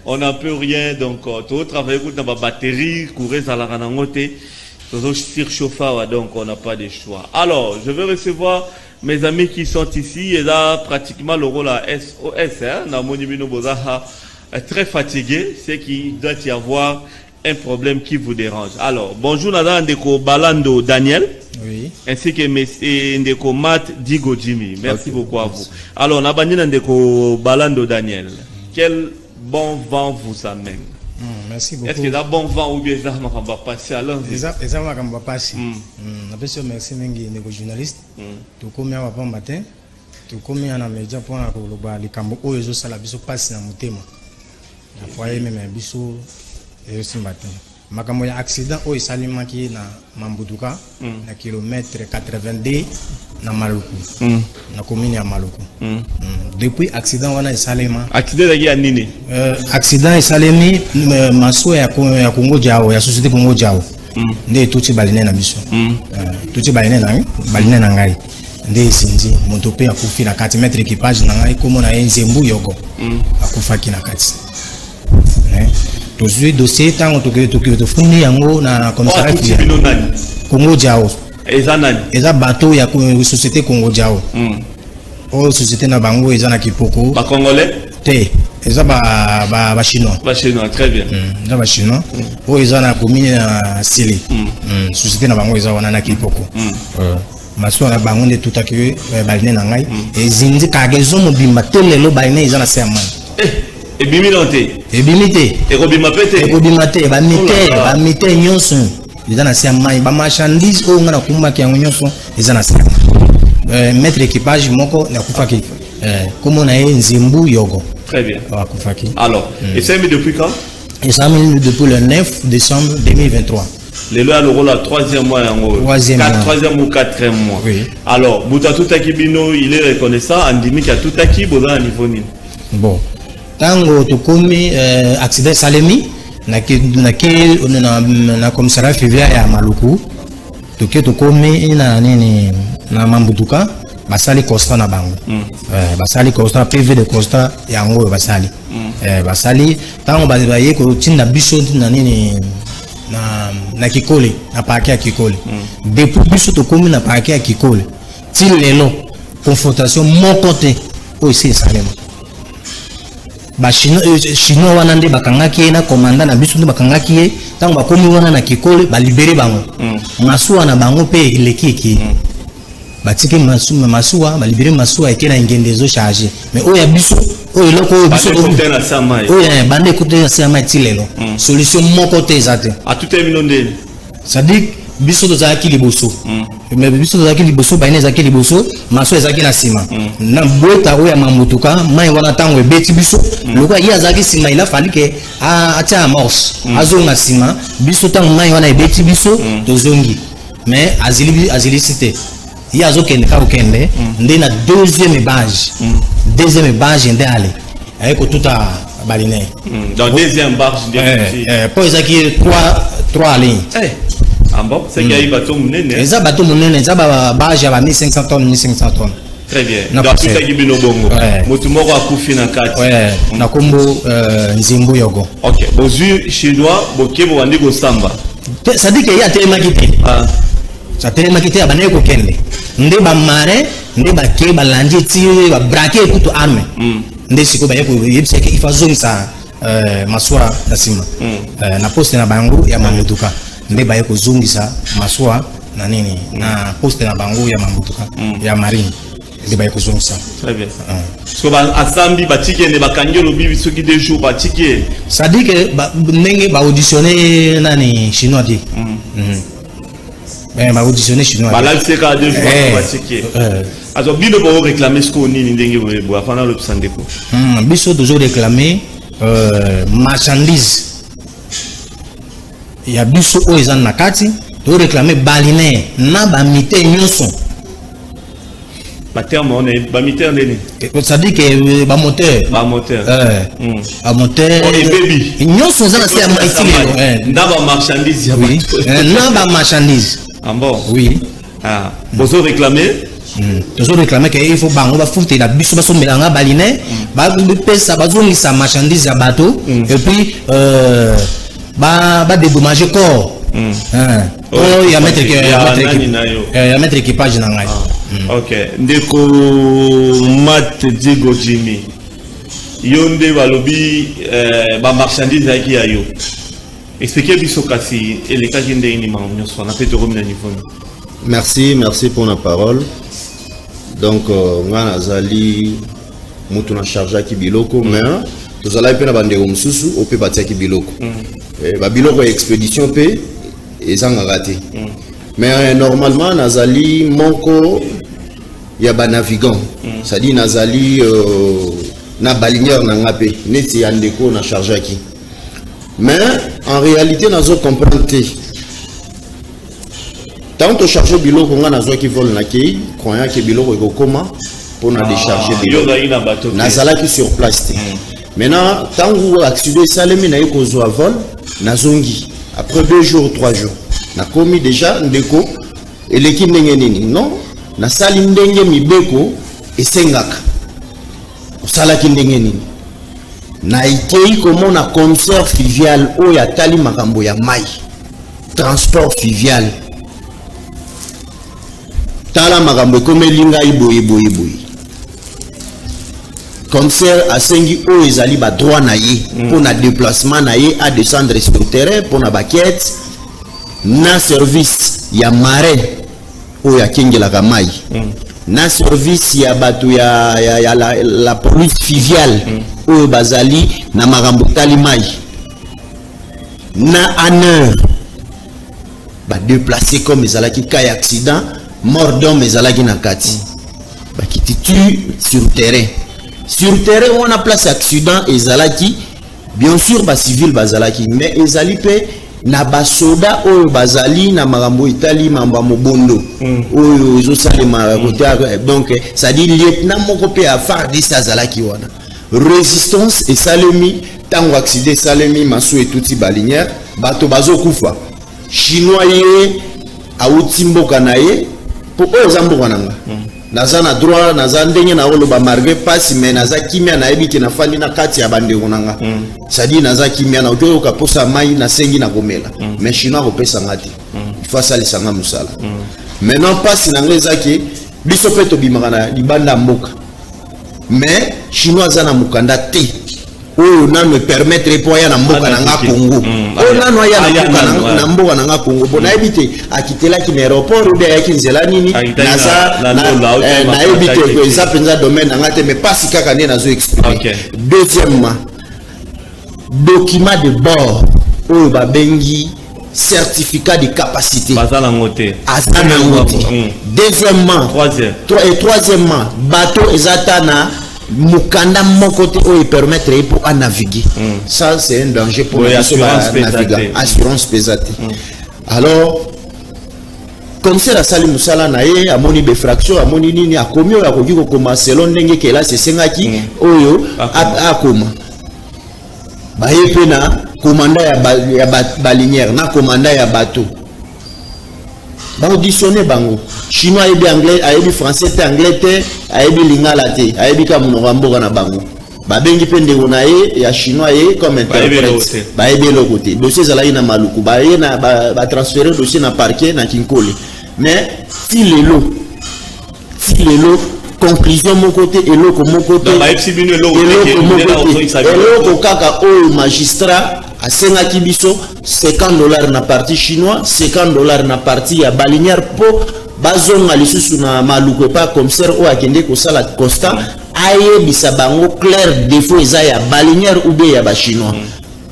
on n'a plus rien, donc tout travailler dans la batterie, courir à la ranangoté, toujours surchauffer, donc on n'a pas de choix. Alors, je vais recevoir mes amis qui sont ici, et là, pratiquement le rôle à SOS, hein, très fatigué, c'est qu'il doit y avoir un problème qui vous dérange. Alors, bonjour Nadal Ndeko Balando Daniel, oui, ainsi que M. Ndeko Matt Digo Jimmy. Merci beaucoup à vous. Alors, Nabani Ndeko Balando Daniel, quel bon vent vous amène? Merci beaucoup. Est-ce que c'est bon vent ou bien ça va passer à l'heure? Ça va passer. Merci Ndeko journaliste. Tu commis à bon matin, tu commis à la média pour les cambo où les autres biso passent dans mon thème. Après même biso et aussi matin. Makambo ya accident au salima qui na Mambuduka na kilomètre 82 na Maluku. Na commune ya Maluku. Depuis accident wana salima. Accident ya nini? Accident salemi maso ya Congo Jao ya société Congo Jao. Nde tuti baline na biso. Tuti baline na ngai. Nde sinzi montope akufi na 4 mètres équipage na ngai komo na Nzembu Yoko. Akufa ki na kati. Toujours dossier tant que funi yango na commissariat Congo Jao. Eza bateau ya société Congo Jao. O société na bango eza na Kipoko. Ba congolais? Te. Eza ba chinois. Ba chinois, très bien. Eza ba chinois. O eza na commune na Sili. Société na bango eza wana na Kipoko. Maso na bango nde tout akwe baline na ngai. Ezindi kagezo mobimba telelo baline eza na serment. Et bimilante. Et bimité. Et robimapete. Et robimate. Ba mite nyonso. Ils ont assez mal. Ba marchandise au ngana kumba ki nyonso. Ils ont assez. Maître équipage moko na kufaki. Comme on a Nzembu Yogo. Très bien. Wa kufaki. Alors, et ça mis depuis quand? Et ça mis depuis le 9 décembre 2023. Le loi le rôle à 3e mois en 3e ou 4e mois. Oui. Alors, Boutatou Takibino, il est reconnaissant en diminuant à tout Taki boda niveau ni. Bon. Tango to komi accident salemi na commissariat février ya Maluku to komi na nini na Mambuduka basali constat na bango basali constat PV de constat yango basali basali tango baye ko tinda biso na nini na Kikole na parquet ya Kikole depuis biso to komi na parquet ya Kikole ti lelo confrontation mon côté o ici salema ba chinois wana nde bakangaki na commandant na biso nde bakangaki tango bakomi wana na Kikole ba libérer bango masuwa na bango pe lekiki batike masuwa ba libérer masuwa eke na ngendezo charger mais oya biso oyo loko oyo biso oya bande côté na sama tilelo solution moko te zate a tout terminer ndeni c'est-à-dire biso tozaki liboso mais biso tozaki liboso baine ezaki liboso maso ezaki na sima na boeta oya Mambuduka mai wana tango ebeti biso lokwa ya zaki sima ila fali ke atia amorce azonga sima biso tango mai wana ebeti biso tozongi mais azili cité ya azokende ka okende nde na deuxième barge nde ale ayeko tuta baline dans deuxième barge po ezaki 3 lignes. Ah bon, c'est qu'il y a eu bateau mounene. Les bateaux mounene, les barges à 1500 tonnes, 1500 tonnes. Très bien. Dans tout ça qui bino bongo. Motumoro a koufi na kati. Ouais. Na kombo Nzembu Yogo. Ok. Bozu chinois, bokebo wandi go samba. Ça dit qu'il y a tellement quitté. Ah. Ça tellement quitté à bané ko kende. Nde ba marin, nde ba ke ba landi ti ba braquer toute arme. Nde siko ba yeko yebse ke ifazo sa masura tasima. Na poste na bangu ya Mambuduka. Nde baye kozungisa maswa na nini na poste na bango ya Mambuduka ya marine nde baye kozungisa. Très bien. Parce que asambi batike ne bakangelo bibi soki 2 jours batike ça dit que ndenge ba auditionner nani chinois dit ba auditionner chinois ba la c'est ka 2 jours batike alors bino ba réclamer ce qu'on nini ndenge bo afana le sandeko biso toujours réclamer marchandise. Il y a biso o ezan nakati to réclamer baline na ba mité nyonso ba terme on est ba mité ndeni ça dit que ba moteur ba moteur baby nyonso za na se maiti na ba marchandise ya na ba marchandise ah bon oui ah bozo réclamer Toujours réclamer qu'il faut bango ba foutre la biso ba so melanga baline ba pesa ba zongi sa marchandise ya bateau et puis ba dédommager corps. Oh ya mettre équipage na ngai. OK. Ndeko Mat Digo Jimmy. Yonde balobi ba marchandise aki ayo. Expliquez biso kasi et les cas jinde ni ma on soit na peut remettre niveau. Merci pour la parole. Donc ngana zali mutu na charge ki biloko mais tous allez pe na bande mususu o pe batia ki biloko. Ba biloko expédition pe ezanga raté. Mais normalement nazali moko ya ba navigant. Ça dit nazali na balinière na ngape neti ya ndeko na charge ki. Mais en réalité nazo comprendre tant que charger biloko nga nazwa ki vol na ki croyant que biloko eko koma pour na décharger biloko nazala ki sur place. Maintenant tant que accident salemi na eko zo vol nazongi après 2 jours 3 jours na komi déjà ndeko eleki ndenge nini non na sali ndenge mibeko esengaka osala ki ndenge nini na ikei comme na concert fluvial o ya tali makambo ya mai transport fluvial tala makambo komelinga iboye concert asengi o ezali ba droit na ye pour na déplacement na ye à descendre sur le terrain pour na baquette na service ya marin o ya kengela ka mai na service ya batu ya la police fluviale o bazali na makambo tali mai na honneur ba déplacer comme ezalaki cas accident mort d'homme ezalaki na kati ba kititu sur terrain on a place accident ezalaki bien sûr ba civil bazalaki mais ezali pe na ba soda o bazali na makambo itali mamba mobondo oyo ezo salema côté donc ça dit lieutenant moko pe a fardi azalaki wana résistance et salemi tango accident salemi maso et tuti balinière bato bazo kufa chinois ye a utimboka na ye pour eux zamboka nanga naza na droit naza ndenge na olo ba marge passe mais naza kimia na ebiki na fandi na kati ya bande nanga ça dit naza kimia na oto ka posa mai na sengi na komela mais chinois kopesa ngati il faut ça les sanga musala maintenant passe na ngeza ki biso peto bimaka na libanda mboka mais chinois za na mukanda te oyo na me permettre po ya na mboka na nga Congo oyo na no ya na mboka na nga Congo bona ebite akitela ki aéroport ou ya kinzela nini naza na ebite ko za penza domaine na ngate mais pas si kaka ne nazo expliquer. Deuxièmement document de bord oyo ba bengi certificat de capacité bazala ngote azana ngote. Deuxièmement troisièmement bateau ezatana mukanda mokote o permettre pour naviguer. Ça c'est un danger pour assurance pesate. Alors comme c'est la salle musala nae amoni befraction amoni nini akomi o akoki ko commencer selon ndenge ke là c'est sengaki oyo akoma baye pena commandant ya balinière na commandant ya bateau ba auditionner bango chinois et anglais ayebi français te anglais te ayebi lingala te ayebi ka munoko mboka na bango ba bengi pende onaye ya chinois ye comme interprète ba yebi le côté dossier zala ina maluku ba ye na ba transférer dossier na parquet na Kinkole mais si lelo conclusion mon côté et l'autre mon côté et kaka o magistrat à 5 kibiso $50 na partie chinois $50 na partie ya balinière pour bazonga lisusu na maluko pas comme ça o akende ko sala constat aye bisabango clair défaut eza ya balinière ou bien ya ba chinois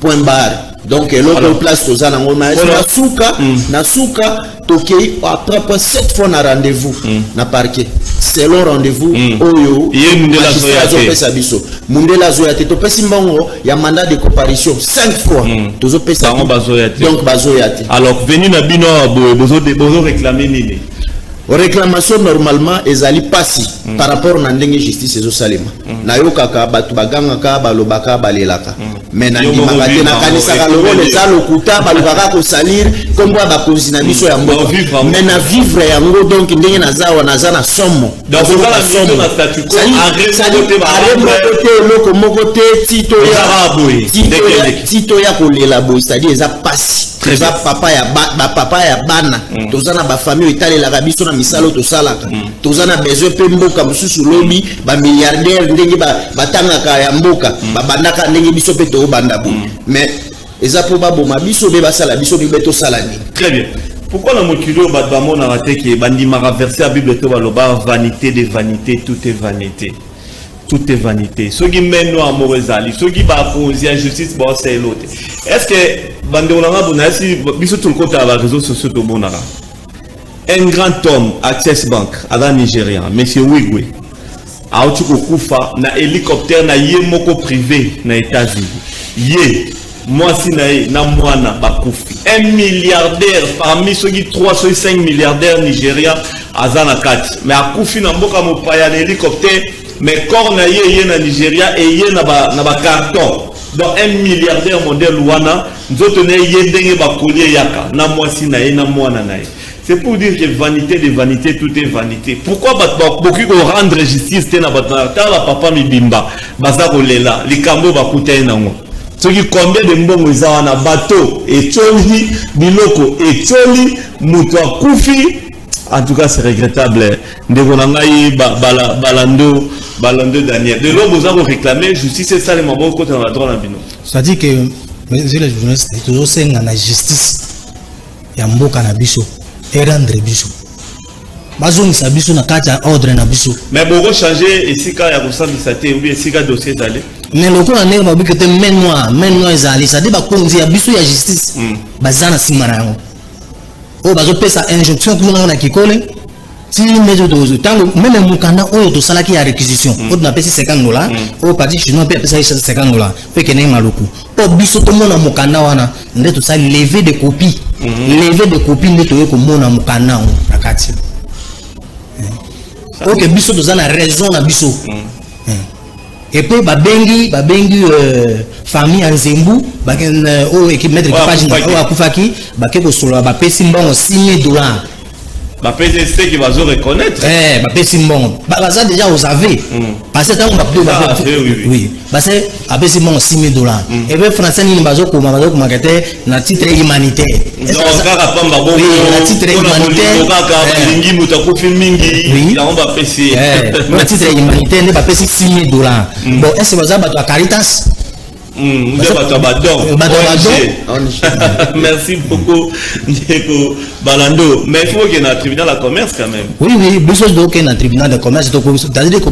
point barre. Donc l'autre place aux anangos na souka tokei après 7 fois na rendez-vous na parquet selon rendez-vous oyo mundela zoyate to pesi mbongo ya mandat de comparution 5 fois tozo pesa bazoyate donc bazoyate. Alors venu na bino bozo réclamer nini réclamation normalement ezali passé par rapport na ndenge justice ezo salema na yo kaka batu baganga ka balobaka balelaka mais na ndimaka te na kanisa ka lolo eza lokuta balobaka ko salir comme ba bakonzi na biso ya mboka mais na vivre yango donc ndenge nazawa nazana somo donc ça la somo na statut quo arrêter loko moko te tito ya kolela boy c'est-à-dire eza passé eza papa ya bana tozana ba famille etalelaka biso na misalo tosalaka tozana besoin pe mboka mususu lobi ba milliardaire ndenge batangaka ya mboka babandaka ndenge biso pe to banda bo mais eza po baboma biso be basala biso bi beto salani. Très bien. Pourquoi la mokilo badbamona raté qui bandimaka verser la Bible to baloba vanité de vanité, tout est vanité. Tout est vanité. Ceux qui mènent à Morezali, ceux qui va poser en justice, bon, c'est l'autre. Est-ce que Bandeonara Bonasi, biso tout le côté à la réseau social de Bonara, un grand homme, Access Bank, à la Nigeria, monsieur Wigwe, a Otuko Kufa, na hélicoptère, na yé moko privé, na États-Unis. Yé, moi si na mwana bakufi. Un milliardaire, parmi ceux qui 3, ceux 5 milliardaires Nigeria, à Zanakati. Mais à Kufi, na mboka mopaya, l'hélicoptère, mais quand on a na Nigeria et y na ba carton donc un milliardaire modèle wana nzoto na yé ndenge ba collier yaka na mwasi na ye na mwana na ye. C'est pour dire que vanité de vanité, tout est vanité. Pourquoi beaucoup rendre justice na la papa mibimba baza kolela likambo bakuta nango. Ce qui combien de mbongo za na bateau et tcholi biloko et tcholi muto akufi. En tout cas, c'est regrettable. Balando Daniel. De l'homme, vous avez réclamé justice, c'est ça les mamans côté dans la droite. C'est-à-dire que monsieur le journaliste, il toujours c'est la justice. Il y a un beau cannabiso et rendre biso. Bazon sa biso na kata ordre na biso. Mais beaucoup changer ici quand il y a ça de saté ou bien ici quand dossier d'aller. Mais le coup on est va que te mène-moi ezali, ça dit ba konzi ya biso ya justice. Bazana simana yango. Oh bazo pesa injonction kuna na kikole. Si mezo dozo tango même mukanda oyo to salaki ya réquisition. On na pesi $50. Oh parti chinois pe pesa $50. Fait que ne maluku. Po biso to mona mukanda wana nde to sa lever de copie. Lever de copie nde to ko mona mukanda on nakati. Ok, biso to na raison na biso. Et puis babengi famille en Zembu baken o équipe mettre page na o akufaki bakeko solo ba pesi mbongo $6,000. Ba PSC qui va se reconnaître. Ba pesi mbongo. Ba ça déjà vous avez. Parce que tant oui. Parce que a pesi mbongo $6,000. Et puis français ni bazo ko marketer na titre humanitaire. Donc kaka pamba bon. Na titre humanitaire. Kaka lingi mutakufi mingi. Na on va pesi. Na titre humanitaire ne ba pesi $6,000. Bon, est-ce que ça ba to Caritas? Merci beaucoup, Ndeko Balando. Mais il faut qu'il y ait un tribunal de commerce quand même. Oui, il faut qu'il y ait un tribunal de commerce. C'est-à-dire que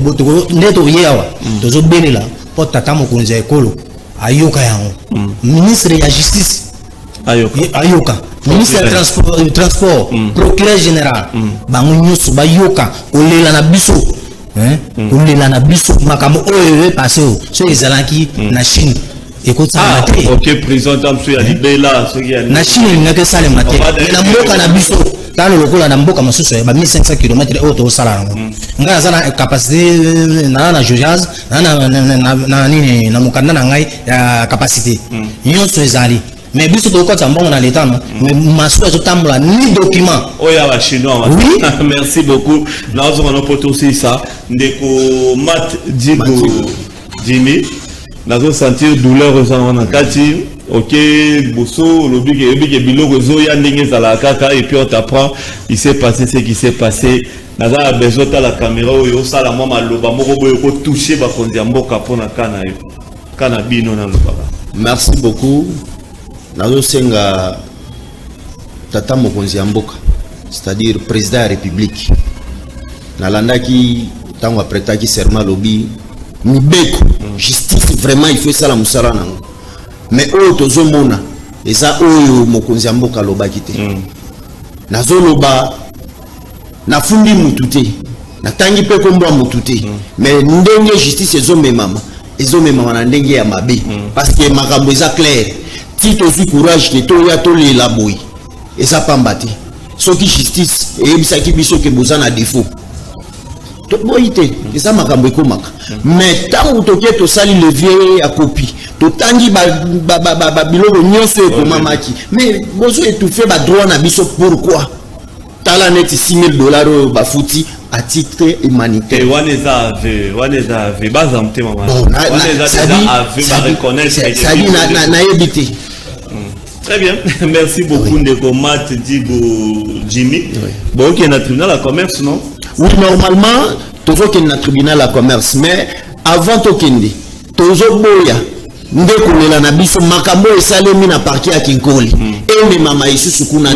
ministre de la justice, Ayoka, ministre du transport, procureur général, Bayoka, Olela na biso. Olela na biso makambo oyo passé so ezalaki na Chine. Écoute ça. OK, président monsieur Alibela, ce qui a na Chine ngaka sale maté. Na mboka na biso. Dans le local na mboka masusu ba 1500 km auto sala ngo. Ngana sana capacité na jojaz na nini na mukanda na ngai ya capacité. Nyonso ezali. Mais biso to kota mbongo na l'état non. Mais masusu to tambola ni document. Oya ba chinois. Oui. Merci beaucoup. Nous avons poto aussi ça. Ndeko Mat Digo Jimmy. Nous avons senti douleur en kati. OK, bosso, le but est biloko zo ya ndenge za la kaka et puis on t'apprend il s'est passé ce qui s'est passé. Naza besoin de la caméra yo sala mama loba moko boyo ko toucher ba konzi mboka pona kana yo. Kana bino na loba. Merci beaucoup. Nazo senga tata mokonzi mboka, c'est-à-dire président de la République. Nalandaki tango apretaki serment lobby mibeko justice vraiment il faut ça la musala nango. Mais oyo tozo mona eza oyo mokonzi mboka lobaki te. Nazo loba na fundi mutute. Na tangi pe kombo mutute. Mais ndenge justice ezomema na ndenge ya mabe parce que makambo eza clair. Si tu as courage, tu as les laboui. Et ça pas battu. ce qui justice et ça qui biso que besoin à défaut tout boité et ça makambo ekomaka mais tant que to sali levier à copie to tangi ba biloko nyonso ekomamaki mais bozo étouffer ba droit na biso pourquoi tala net $6,000 ba fouti à titre humanitaire. Très bien, merci beaucoup de Komat Digo Jimmy. Bon, qui est dans le tribunal de commerce, non? Oui, normalement, toujours qu'il y a un tribunal de commerce, mais avant tout qu'il y a toujours boya. Ndeko la nabiso makambo esalemi na parquet à Kinkoli. Et les mama isu sukuna.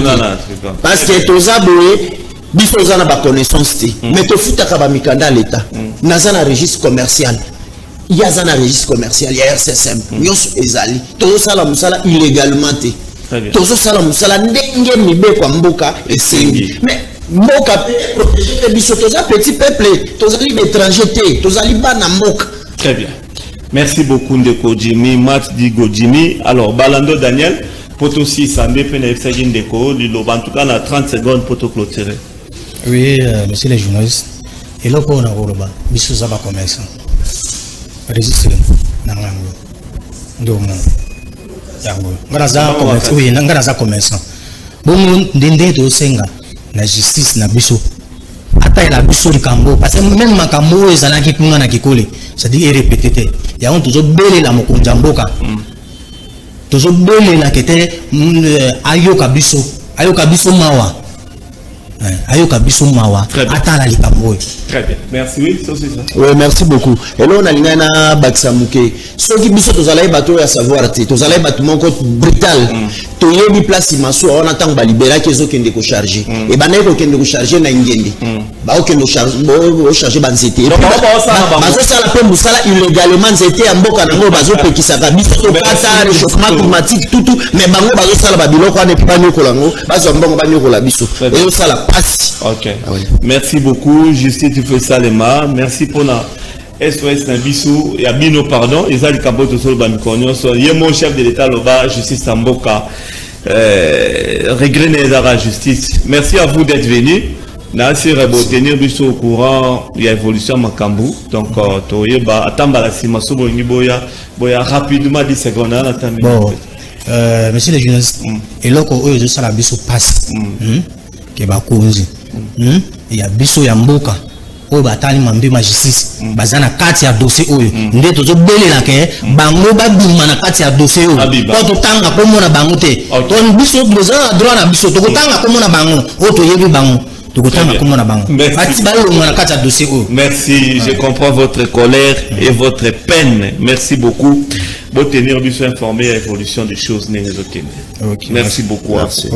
Parce que toza boye biso za na ba connaissance ti. Mais to futa ka ba mikanda l'état. Naza na registre commercial. Il y a un registre commercial, il y a RCSM. Nyos ezali. Tozo sala musala illégalement ti. Tozo sala musala ndenge mibe kwa mboka esengi. Mais mboka protéger biso toza petit peuple, toza li étranger té, toza li bana mboka. Très bien. Merci beaucoup Ndeko Jimmy, Matt Digo Jimmy. Alors, Balando Daniel, Poto 6, Andé Penefsagin Ndeko, en tout cas, on a 30 secondes pour te clôturer. Oui, monsieur les journalistes. Et là, on a Goroba, Bissou Zaba commerçant. Registre, Nangango, Domo, Yango. Ngaraza commerçant, oui, Ngaraza commerçant. Bon, Ndende to Senga, la justice, na Bissou. Ata la biso likambo parce que même makambo ezalaki kunga na kikole c'est-à-dire répété il y a toujours belé la mokonza mboka toujours belé la kete ayoka biso mawa ayoka biso mawa ata la likambo. Très bien, merci. Oui, ça c'est ça. Oui, merci beaucoup. Et là on a lingana baksamuke ceux qui biso tozalai bato ya savoir te tozalai bato moko brutal to yebi place maso on attend ba libérer kezo kende ko charger et ba neko kende ko charger na ngende ba o kende charger ba nzete bazo sala pe musala illégalement nzete ya mboka nango bazo pekisa ka biso to kata réchauffement climatique tout mais bango bazo sala ba biloko ane pa nyoko lango bazo mbongo ba nyoko la biso et sala passe. OK. Merci beaucoup Justice tu fais ça les mains. Merci pour la SOS Nabisu et Abino pardon et ça le capote sur le bamikonyo so yé mon chef de l'état loba Justice Samboka regret la justice. Merci à vous d'être venu. Merci de tenir biso au courant il y a évolution Makambu donc toye ba atamba la simaso boya rapidement 10 secondes à bon monsieur le journaliste et là ko oyo ça la biso passe ke ba kozi il y a biso ya mboka oyo batali mambe ma justice bazana kati ya dossier oyo nde tozo belela ke bango babima na kati ya dossier oyo ko tanga ko mona bango te to biso bezana droit na biso to tanga ko mona bango o to yebi bango to tanga ko mona bango ati balo mona kati ya dossier oyo. Merci, je comprends votre colère et votre peine. Merci beaucoup. Bon tenir biso informé à l'évolution des choses. Merci beaucoup. Merci.